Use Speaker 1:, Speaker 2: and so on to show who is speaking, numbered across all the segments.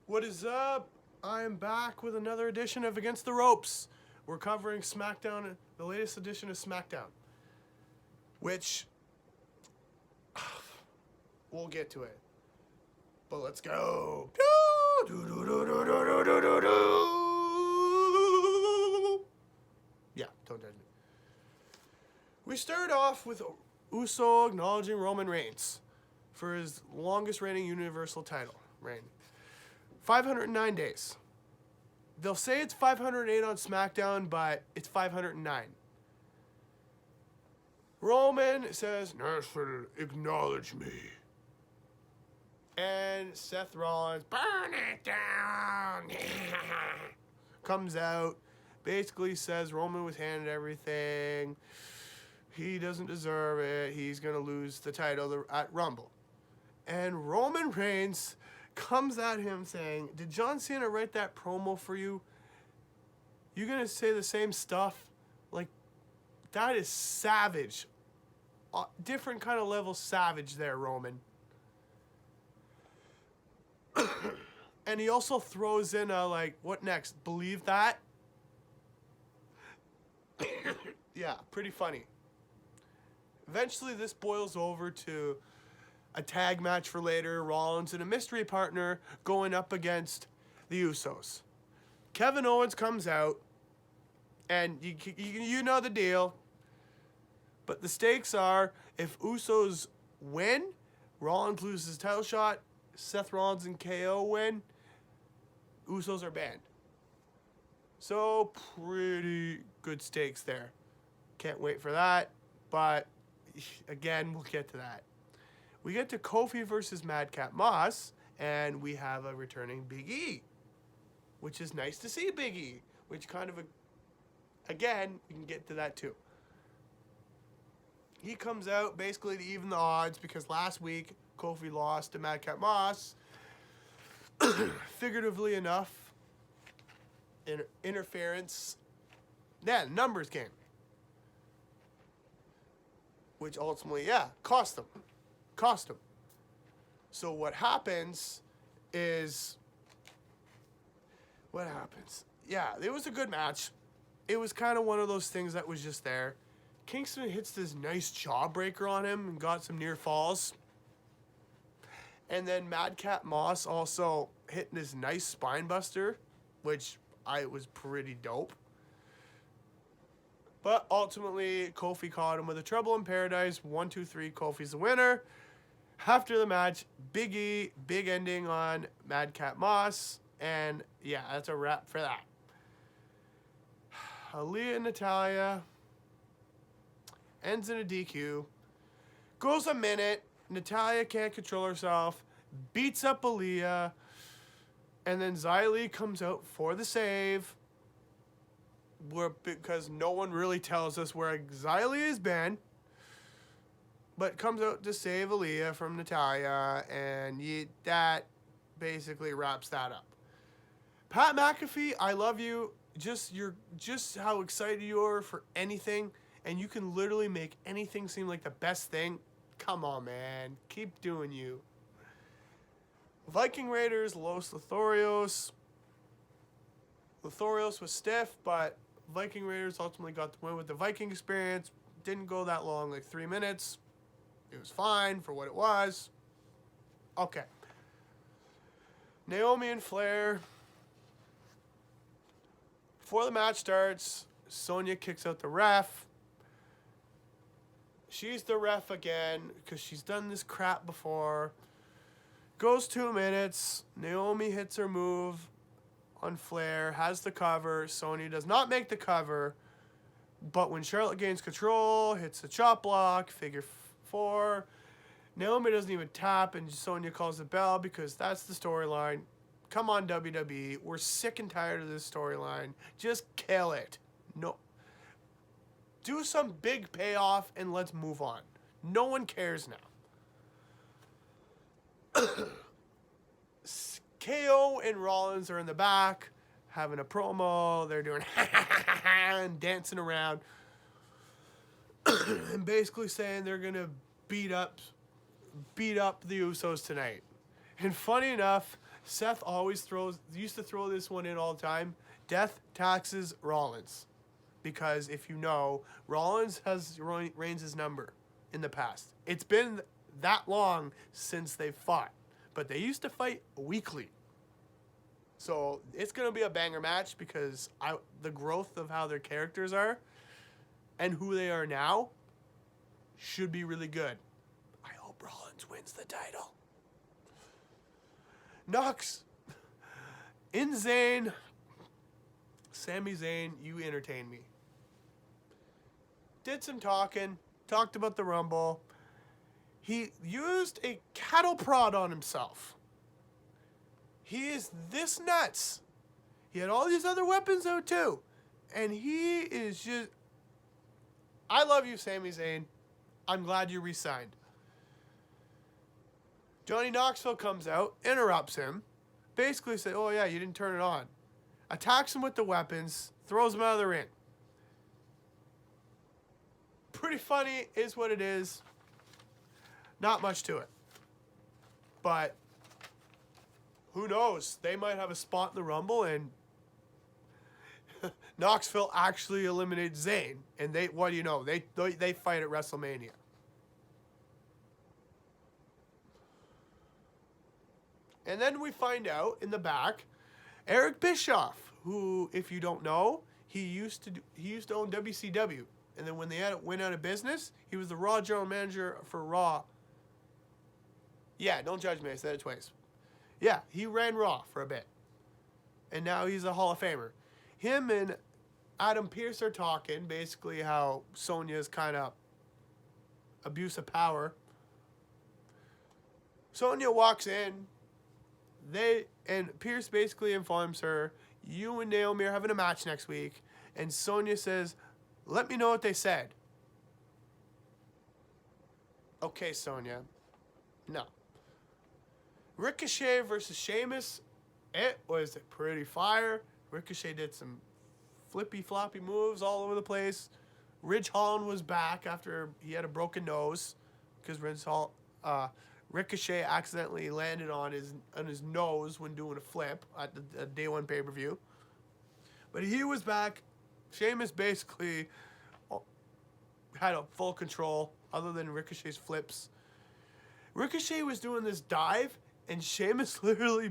Speaker 1: What is up? I am back with another edition of Against the Ropes. We're covering Smackdown, the latest edition of Smackdown, which we'll get to it. But let's go. Yeah, don't judge me. We start off with Uso acknowledging Roman Reigns for his longest reigning Universal title reign. 509 days. They'll say it's 508 on SmackDown, but it's 509. Roman says, "Nurse, acknowledge me." And Seth Rollins, "Burn it down," comes out, basically says Roman was handed everything. He doesn't deserve it. He's going to lose the title at Rumble. And Roman Reigns comes at him saying, "Did John Cena write that promo for you? You gonna say the same stuff? Like, that is savage. Different kind of level savage there, Roman." And he also throws in a, like, what next? Believe that? Yeah, pretty funny. Eventually, this boils over to a tag match for later, Rollins and a mystery partner going up against the Usos. Kevin Owens comes out, and you know the deal. But the stakes are, if Usos win, Rollins loses his title shot, Seth Rollins and KO win, Usos are banned. So, pretty good stakes there. Can't wait for that, but again, we'll get to that. We get to Kofi versus Madcap Moss, and we have a returning Big E, which is nice to see Big E, which kind of, again, we can get to that too. He comes out basically to even the odds because last week Kofi lost to Madcap Moss, figuratively enough, interference, numbers game, which ultimately, cost him. So what happens is, yeah, it was a good match. It was kind of one of those things that was just there. Kingston hits this nice jawbreaker on him and got some near falls. And then Madcap Moss also hit this nice spine buster, which was pretty dope. But ultimately, Kofi caught him with a Trouble in Paradise. 1, 2, 3, Kofi's the winner. After the match, Big E, big ending on Madcap Moss. And yeah, that's a wrap for that. Aaliyah and Natalya ends in a DQ. Goes a minute. Natalya can't control herself. Beats up Aaliyah. And then Xia Li comes out for the save. Because no one really tells us where Xia Li has been. But comes out to save Aaliyah from Natalya. And that basically wraps that up. Pat McAfee, I love you. Just how excited you are for anything, and you can literally make anything seem like the best thing. Come on, man. Keep doing you. Viking Raiders, Los Lotharios. Lotharios was stiff, but Viking Raiders ultimately got the win with the Viking experience. Didn't go that long, like 3 minutes. It was fine for what it was. Okay. Naomi and Flair. Before the match starts, Sonya kicks out the ref. She's the ref again because she's done this crap before. Goes 2 minutes. Naomi hits her move on Flair, has the cover. Sonya does not make the cover. But when Charlotte gains control, hits the chop block, figure 4. Naomi doesn't even tap, and Sonya calls the bell because that's the storyline. Come on, WWE. We're sick and tired of this storyline. Just kill it. No. Do some big payoff and let's move on. No one cares now. KO and Rollins are in the back having a promo. They're doing and dancing around. And basically saying they're going to beat up the Usos tonight. And funny enough, Seth used to throw this one in all the time. Death, taxes, Rollins. Because if you know, Rollins has Reigns' number in the past. It's been that long since they fought. But they used to fight weekly. So it's going to be a banger match because the growth of how their characters are and who they are now should be really good. I hope Rollins wins the title. Knox. In Zayn. Sami Zayn, you entertain me. Did some talking. Talked about the Rumble. He used a cattle prod on himself. He is this nuts. He had all these other weapons out too. And he is just... I love you, Sami Zayn. I'm glad you re-signed. Johnny Knoxville comes out, interrupts him, basically says, oh yeah, you didn't turn it on. Attacks him with the weapons, throws him out of the ring. Pretty funny, is what it is. Not much to it. But who knows? They might have a spot in the Rumble and Knoxville actually eliminates Zayn. And what do you know? They fight at WrestleMania. And then we find out in the back, Eric Bischoff, who, if you don't know, he used to own WCW. And then when they went out of business, he was the Raw general manager for Raw. Yeah, don't judge me. I said it twice. Yeah, he ran Raw for a bit. And now he's a Hall of Famer. Him and Adam Pearce are talking, basically how Sonya's kind of abuse of power. Sonya walks in. And Pearce basically informs her, you and Naomi are having a match next week. And Sonya says, let me know what they said. Okay, Sonya. No. Ricochet versus Sheamus. It was pretty fire. Ricochet did some flippy-floppy moves all over the place. Ridge Holland was back after he had a broken nose. Because Ricochet accidentally landed on his nose when doing a flip at the Day 1 pay-per-view. But he was back. Sheamus basically had a full control other than Ricochet's flips. Ricochet was doing this dive, and Sheamus literally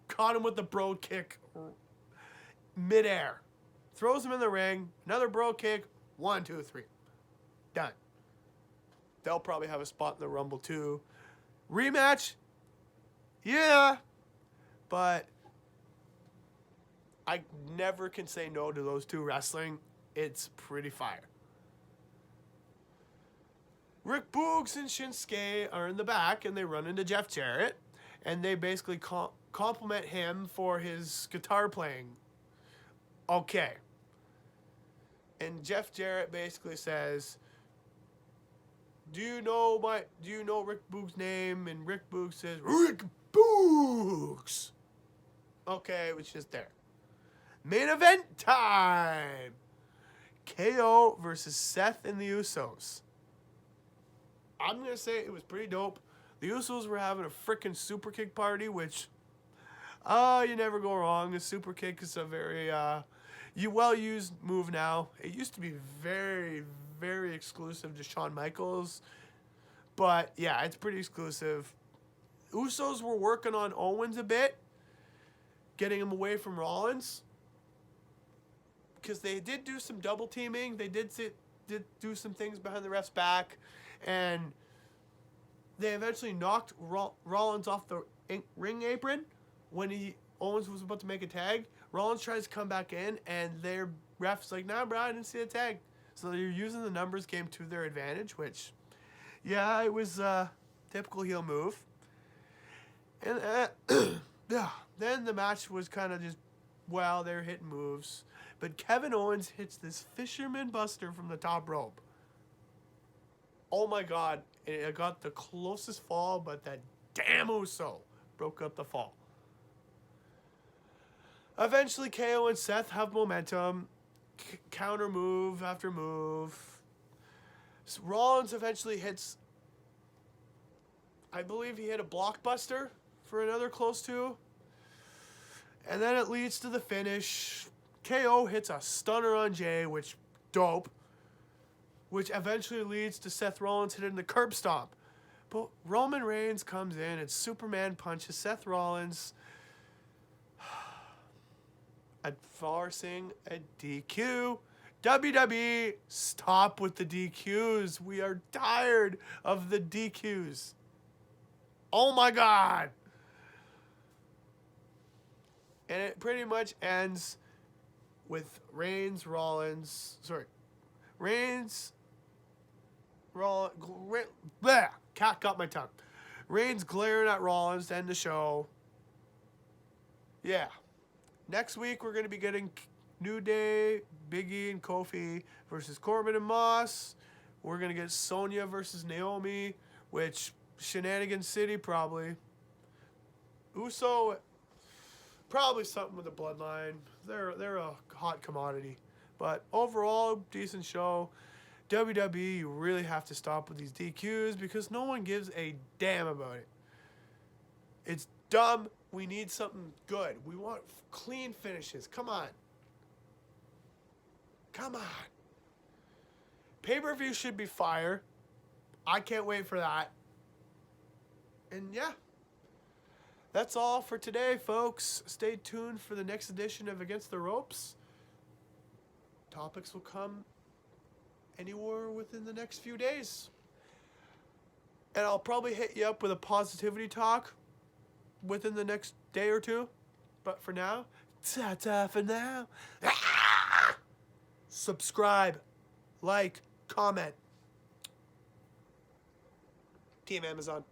Speaker 1: caught him with the bro kick midair. Throws him in the ring. Another bro kick. 1, 2, 3. Done. They'll probably have a spot in the Rumble too. Rematch? Yeah. But I never can say no to those two wrestling. It's pretty fire. Rick Boogs and Shinsuke are in the back, and they run into Jeff Jarrett, and they basically compliment him for his guitar playing. Okay. And Jeff Jarrett basically says, do you know Rick Boogs' name? And Rick Boogs says, Rick Boogs. Okay, it was just there. Main event time. KO versus Seth and the Usos. I'm going to say it was pretty dope. The Usos were having a freaking super kick party, which, you never go wrong. A super kick is a very well-used move now. It used to be very, very exclusive to Shawn Michaels. But, yeah, it's pretty exclusive. Usos were working on Owens a bit, getting him away from Rollins. Because they did do some double teaming. They did do some things behind the ref's back. And they eventually knocked Rollins off the ring apron when Owens was about to make a tag. Rollins tries to come back in, and their ref's like, nah, bro, I didn't see a tag. So they're using the numbers game to their advantage, which, yeah, it was a typical heel move. And yeah, then the match was kind of just, well, they're hitting moves. But Kevin Owens hits this Fisherman Buster from the top rope. Oh my God, it got the closest fall, but that damn Uso broke up the fall. Eventually, KO and Seth have momentum. Counter move after move. Rollins eventually hits, I believe he hit a blockbuster for another close two. And then it leads to the finish. KO hits a stunner on Jay, which dope. Which eventually leads to Seth Rollins hitting the curb stomp. But Roman Reigns comes in and Superman punches Seth Rollins, forcing a DQ. WWE, stop with the DQs. We are tired of the DQs. Oh my God. And it pretty much ends with Reigns, Rollins, cat got my tongue. Reigns glaring at Rollins to end the show. Yeah. Next week, we're going to be getting New Day, Big E, and Kofi versus Corbin and Moss. We're going to get Sonya versus Naomi, which Shenanigan City probably. Uso, probably something with the bloodline. They're a hot commodity. But overall, decent show. WWE, you really have to stop with these DQs because no one gives a damn about it. It's dumb. We need something good. We want clean finishes. Come on. Come on. Pay-per-view should be fire. I can't wait for that. And yeah. That's all for today, folks. Stay tuned for the next edition of Against the Ropes. Topics will come anywhere within the next few days. And I'll probably hit you up with a positivity talk within the next day or two. But for now, ta-ta for now. Subscribe, like, comment. Team Amazon.